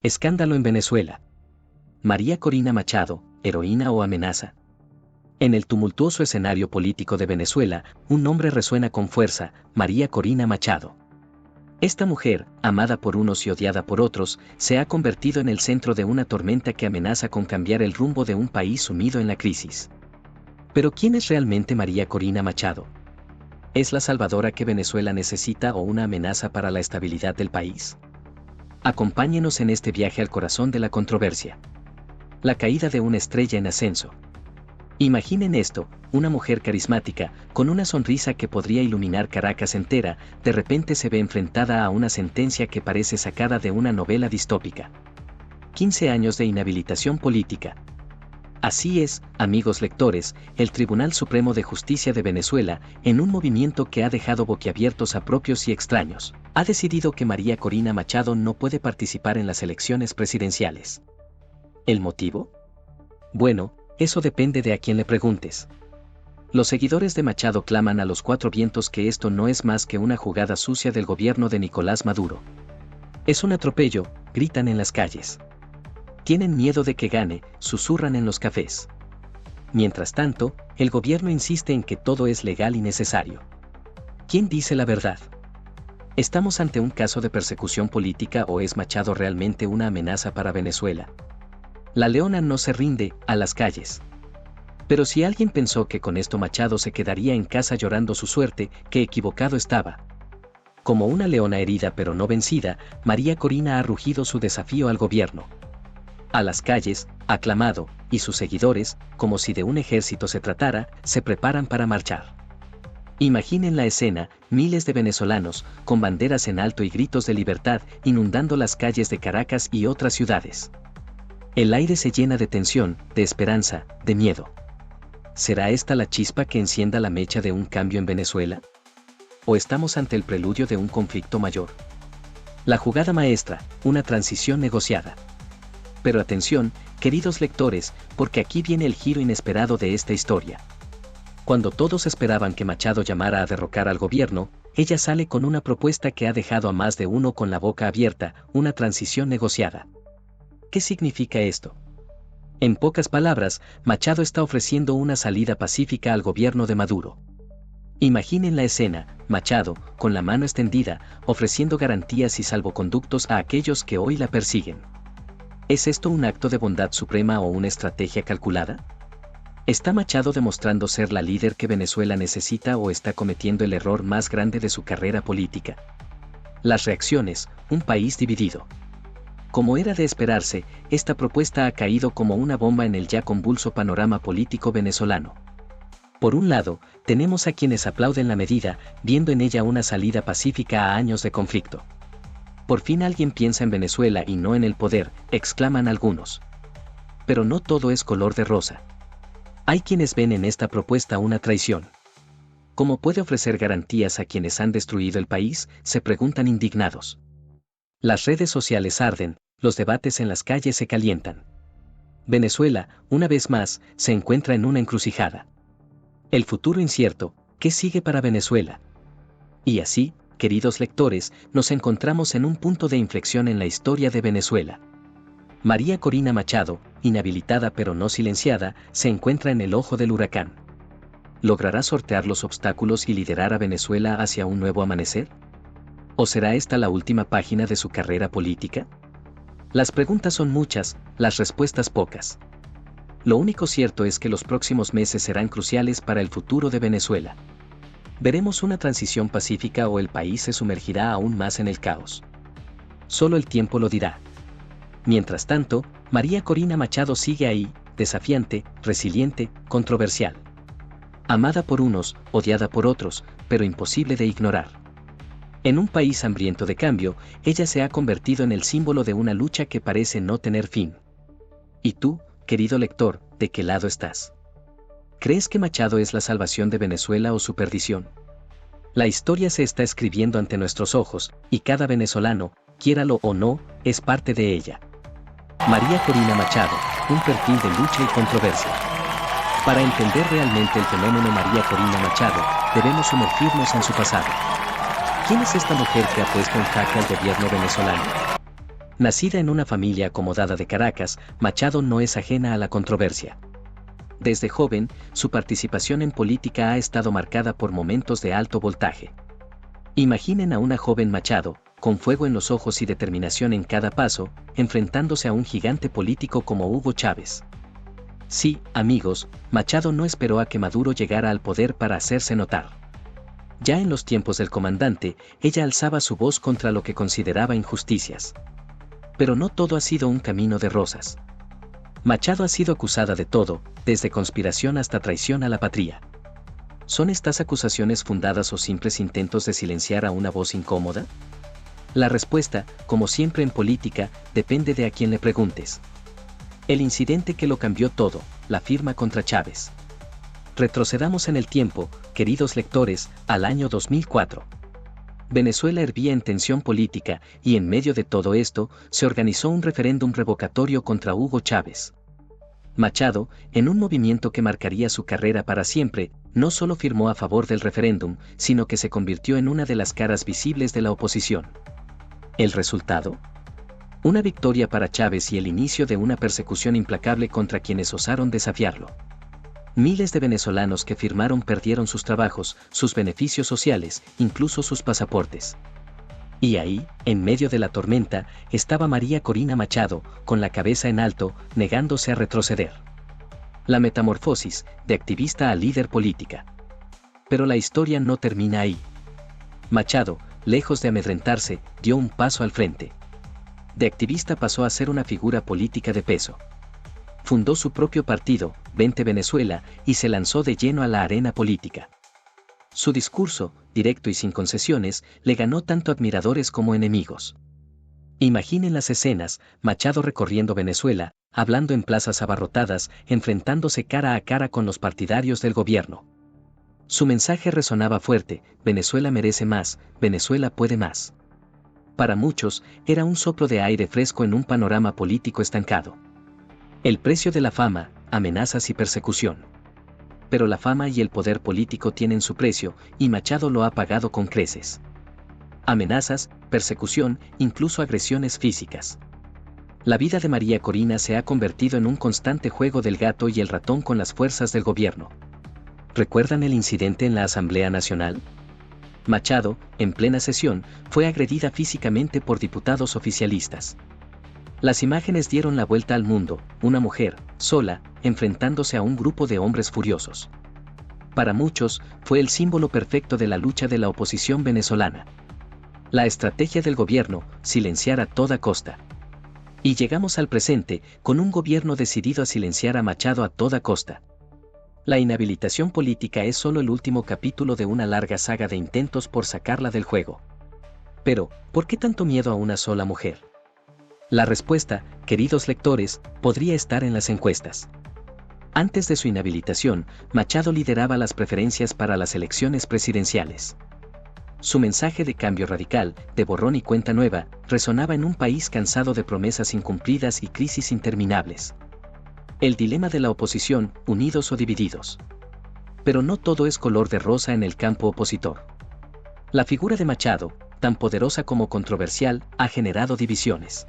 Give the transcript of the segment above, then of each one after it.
Escándalo en Venezuela. María Corina Machado, heroína o amenaza. En el tumultuoso escenario político de Venezuela, un nombre resuena con fuerza: María Corina Machado. Esta mujer, amada por unos y odiada por otros, se ha convertido en el centro de una tormenta que amenaza con cambiar el rumbo de un país sumido en la crisis. Pero ¿quién es realmente María Corina Machado? ¿Es la salvadora que Venezuela necesita o una amenaza para la estabilidad del país? Acompáñenos en este viaje al corazón de la controversia. La caída de una estrella en ascenso. Imaginen esto: una mujer carismática, con una sonrisa que podría iluminar Caracas entera, de repente se ve enfrentada a una sentencia que parece sacada de una novela distópica. 15 años de inhabilitación política. Así es, amigos lectores, el Tribunal Supremo de Justicia de Venezuela, en un movimiento que ha dejado boquiabiertos a propios y extraños, ha decidido que María Corina Machado no puede participar en las elecciones presidenciales. ¿El motivo? Bueno, eso depende de a quién le preguntes. Los seguidores de Machado claman a los cuatro vientos que esto no es más que una jugada sucia del gobierno de Nicolás Maduro. Es un atropello, gritan en las calles. Tienen miedo de que gane, susurran en los cafés. Mientras tanto, el gobierno insiste en que todo es legal y necesario. ¿Quién dice la verdad? ¿Estamos ante un caso de persecución política o es Machado realmente una amenaza para Venezuela? La leona no se rinde, a las calles. Pero si alguien pensó que con esto Machado se quedaría en casa llorando su suerte, qué equivocado estaba. Como una leona herida pero no vencida, María Corina ha rugido su desafío al gobierno. A las calles, aclamado, y sus seguidores, como si de un ejército se tratara, se preparan para marchar. Imaginen la escena: miles de venezolanos, con banderas en alto y gritos de libertad, inundando las calles de Caracas y otras ciudades. El aire se llena de tensión, de esperanza, de miedo. ¿Será esta la chispa que encienda la mecha de un cambio en Venezuela? ¿O estamos ante el preludio de un conflicto mayor? La jugada maestra: una transición negociada. Pero atención, queridos lectores, porque aquí viene el giro inesperado de esta historia. Cuando todos esperaban que Machado llamara a derrocar al gobierno, ella sale con una propuesta que ha dejado a más de uno con la boca abierta: una transición negociada. ¿Qué significa esto? En pocas palabras, Machado está ofreciendo una salida pacífica al gobierno de Maduro. Imaginen la escena: Machado, con la mano extendida, ofreciendo garantías y salvoconductos a aquellos que hoy la persiguen. ¿Es esto un acto de bondad suprema o una estrategia calculada? ¿Está Machado demostrando ser la líder que Venezuela necesita o está cometiendo el error más grande de su carrera política? Las reacciones: un país dividido. Como era de esperarse, esta propuesta ha caído como una bomba en el ya convulso panorama político venezolano. Por un lado, tenemos a quienes aplauden la medida, viendo en ella una salida pacífica a años de conflicto. Por fin alguien piensa en Venezuela y no en el poder, exclaman algunos. Pero no todo es color de rosa. Hay quienes ven en esta propuesta una traición. ¿Cómo puede ofrecer garantías a quienes han destruido el país?, se preguntan indignados. Las redes sociales arden, los debates en las calles se calientan. Venezuela, una vez más, se encuentra en una encrucijada. El futuro incierto: ¿qué sigue para Venezuela? Y así, queridos lectores, nos encontramos en un punto de inflexión en la historia de Venezuela. María Corina Machado, inhabilitada pero no silenciada, se encuentra en el ojo del huracán. ¿Logrará sortear los obstáculos y liderar a Venezuela hacia un nuevo amanecer? ¿O será esta la última página de su carrera política? Las preguntas son muchas, las respuestas pocas. Lo único cierto es que los próximos meses serán cruciales para el futuro de Venezuela. ¿Veremos una transición pacífica o el país se sumergirá aún más en el caos? Solo el tiempo lo dirá. Mientras tanto, María Corina Machado sigue ahí, desafiante, resiliente, controversial. Amada por unos, odiada por otros, pero imposible de ignorar. En un país hambriento de cambio, ella se ha convertido en el símbolo de una lucha que parece no tener fin. ¿Y tú, querido lector, de qué lado estás? ¿Crees que Machado es la salvación de Venezuela o su perdición? La historia se está escribiendo ante nuestros ojos, y cada venezolano, quiéralo o no, es parte de ella. María Corina Machado, un perfil de lucha y controversia. Para entender realmente el fenómeno María Corina Machado, debemos sumergirnos en su pasado. ¿Quién es esta mujer que ha puesto en jaque al gobierno venezolano? Nacida en una familia acomodada de Caracas, Machado no es ajena a la controversia. Desde joven, su participación en política ha estado marcada por momentos de alto voltaje. Imaginen a una joven Machado, con fuego en los ojos y determinación en cada paso, enfrentándose a un gigante político como Hugo Chávez. Sí, amigos, Machado no esperó a que Maduro llegara al poder para hacerse notar. Ya en los tiempos del comandante, ella alzaba su voz contra lo que consideraba injusticias. Pero no todo ha sido un camino de rosas. Machado ha sido acusada de todo, desde conspiración hasta traición a la patria. ¿Son estas acusaciones fundadas o simples intentos de silenciar a una voz incómoda? La respuesta, como siempre en política, depende de a quién le preguntes. El incidente que lo cambió todo, la firma contra Chávez. Retrocedamos en el tiempo, queridos lectores, al año 2004. Venezuela hervía en tensión política, y en medio de todo esto, se organizó un referéndum revocatorio contra Hugo Chávez. Machado, en un movimiento que marcaría su carrera para siempre, no solo firmó a favor del referéndum, sino que se convirtió en una de las caras visibles de la oposición. ¿El resultado? Una victoria para Chávez y el inicio de una persecución implacable contra quienes osaron desafiarlo. Miles de venezolanos que firmaron perdieron sus trabajos, sus beneficios sociales, incluso sus pasaportes. Y ahí, en medio de la tormenta, estaba María Corina Machado, con la cabeza en alto, negándose a retroceder. La metamorfosis, de activista a líder política. Pero la historia no termina ahí. Machado, lejos de amedrentarse, dio un paso al frente. De activista pasó a ser una figura política de peso. Fundó su propio partido, Vente Venezuela, y se lanzó de lleno a la arena política. Su discurso, directo y sin concesiones, le ganó tanto admiradores como enemigos. Imaginen las escenas, Machado recorriendo Venezuela, hablando en plazas abarrotadas, enfrentándose cara a cara con los partidarios del gobierno. Su mensaje resonaba fuerte: Venezuela merece más, Venezuela puede más. Para muchos, era un soplo de aire fresco en un panorama político estancado. El precio de la fama, amenazas y persecución. Pero la fama y el poder político tienen su precio, y Machado lo ha pagado con creces. Amenazas, persecución, incluso agresiones físicas. La vida de María Corina se ha convertido en un constante juego del gato y el ratón con las fuerzas del gobierno. ¿Recuerdan el incidente en la Asamblea Nacional? Machado, en plena sesión, fue agredida físicamente por diputados oficialistas. Las imágenes dieron la vuelta al mundo, una mujer, sola, enfrentándose a un grupo de hombres furiosos. Para muchos, fue el símbolo perfecto de la lucha de la oposición venezolana. La estrategia del gobierno, silenciar a toda costa. Y llegamos al presente, con un gobierno decidido a silenciar a Machado a toda costa. La inhabilitación política es solo el último capítulo de una larga saga de intentos por sacarla del juego. Pero, ¿por qué tanto miedo a una sola mujer? La respuesta, queridos lectores, podría estar en las encuestas. Antes de su inhabilitación, Machado lideraba las preferencias para las elecciones presidenciales. Su mensaje de cambio radical, de borrón y cuenta nueva, resonaba en un país cansado de promesas incumplidas y crisis interminables. El dilema de la oposición, unidos o divididos. Pero no todo es color de rosa en el campo opositor. La figura de Machado, tan poderosa como controversial, ha generado divisiones.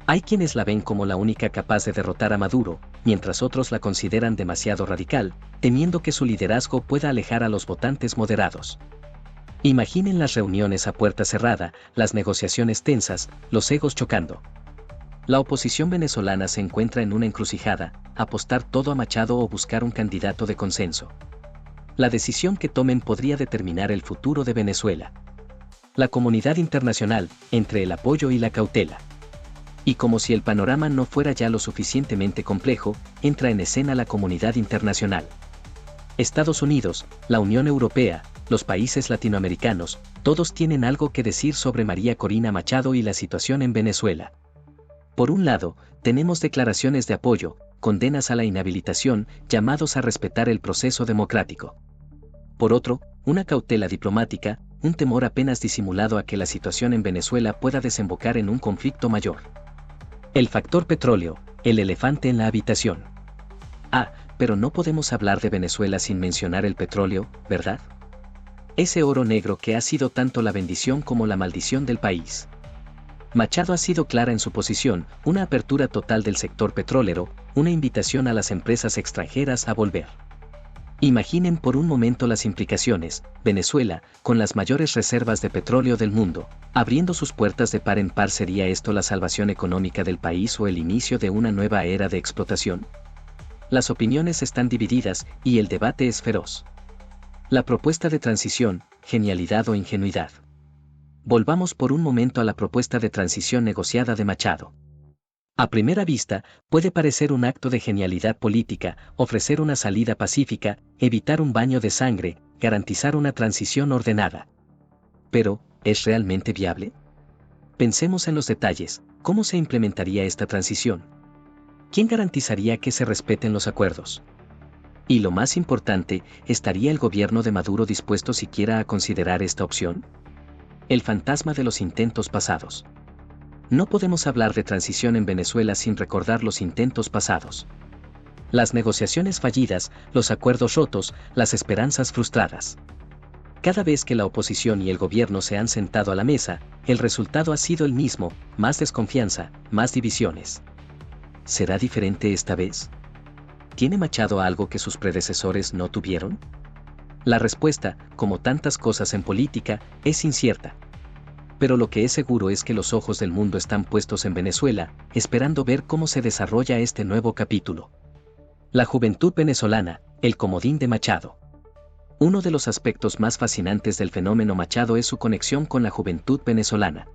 Hay quienes la ven como la única capaz de derrotar a Maduro, mientras otros la consideran demasiado radical, temiendo que su liderazgo pueda alejar a los votantes moderados. Imaginen las reuniones a puerta cerrada, las negociaciones tensas, los egos chocando. La oposición venezolana se encuentra en una encrucijada: apostar todo a Machado o buscar un candidato de consenso. La decisión que tomen podría determinar el futuro de Venezuela. La comunidad internacional, entre el apoyo y la cautela. Y como si el panorama no fuera ya lo suficientemente complejo, entra en escena la comunidad internacional. Estados Unidos, la Unión Europea, los países latinoamericanos, todos tienen algo que decir sobre María Corina Machado y la situación en Venezuela. Por un lado, tenemos declaraciones de apoyo, condenas a la inhabilitación, llamados a respetar el proceso democrático. Por otro, una cautela diplomática, un temor apenas disimulado a que la situación en Venezuela pueda desembocar en un conflicto mayor. El factor petróleo, el elefante en la habitación. Pero no podemos hablar de Venezuela sin mencionar el petróleo, ¿verdad? Ese oro negro que ha sido tanto la bendición como la maldición del país. Machado ha sido clara en su posición, una apertura total del sector petrolero, una invitación a las empresas extranjeras a volver. Imaginen por un momento las implicaciones: Venezuela, con las mayores reservas de petróleo del mundo, abriendo sus puertas de par en par. ¿Sería esto la salvación económica del país o el inicio de una nueva era de explotación? Las opiniones están divididas y el debate es feroz. La propuesta de transición, genialidad o ingenuidad. Volvamos por un momento a la propuesta de transición negociada de Machado. A primera vista, puede parecer un acto de genialidad política, ofrecer una salida pacífica, evitar un baño de sangre, garantizar una transición ordenada. Pero, ¿es realmente viable? Pensemos en los detalles. ¿Cómo se implementaría esta transición? ¿Quién garantizaría que se respeten los acuerdos? Y lo más importante, ¿estaría el gobierno de Maduro dispuesto siquiera a considerar esta opción? El fantasma de los intentos pasados. No podemos hablar de transición en Venezuela sin recordar los intentos pasados. Las negociaciones fallidas, los acuerdos rotos, las esperanzas frustradas. Cada vez que la oposición y el gobierno se han sentado a la mesa, el resultado ha sido el mismo: más desconfianza, más divisiones. ¿Será diferente esta vez? ¿Tiene Machado algo que sus predecesores no tuvieron? La respuesta, como tantas cosas en política, es incierta. Pero lo que es seguro es que los ojos del mundo están puestos en Venezuela, esperando ver cómo se desarrolla este nuevo capítulo. La juventud venezolana, el comodín de Machado. Uno de los aspectos más fascinantes del fenómeno Machado es su conexión con la juventud venezolana.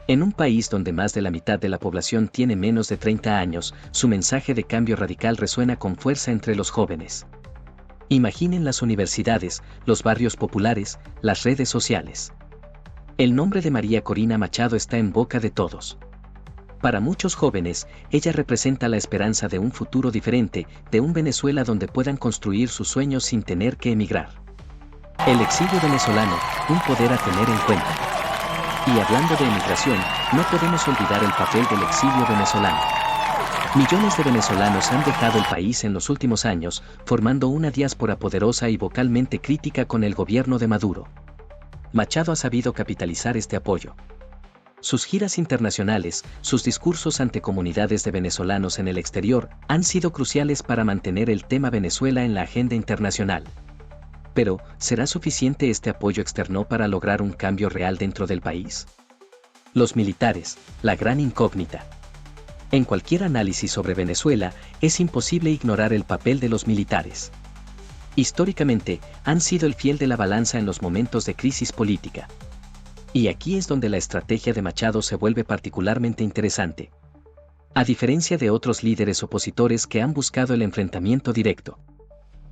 En un país donde más de la mitad de la población tiene menos de 30 años, su mensaje de cambio radical resuena con fuerza entre los jóvenes. Imaginen las universidades, los barrios populares, las redes sociales. El nombre de María Corina Machado está en boca de todos. Para muchos jóvenes, ella representa la esperanza de un futuro diferente, de un Venezuela donde puedan construir sus sueños sin tener que emigrar. El exilio venezolano, un poder a tener en cuenta. Y hablando de emigración, no podemos olvidar el papel del exilio venezolano. Millones de venezolanos han dejado el país en los últimos años, formando una diáspora poderosa y vocalmente crítica con el gobierno de Maduro. Machado ha sabido capitalizar este apoyo. Sus giras internacionales, sus discursos ante comunidades de venezolanos en el exterior, han sido cruciales para mantener el tema Venezuela en la agenda internacional. Pero, ¿será suficiente este apoyo externo para lograr un cambio real dentro del país? Los militares, la gran incógnita. En cualquier análisis sobre Venezuela, es imposible ignorar el papel de los militares. Históricamente, han sido el fiel de la balanza en los momentos de crisis política. Y aquí es donde la estrategia de Machado se vuelve particularmente interesante. A diferencia de otros líderes opositores que han buscado el enfrentamiento directo,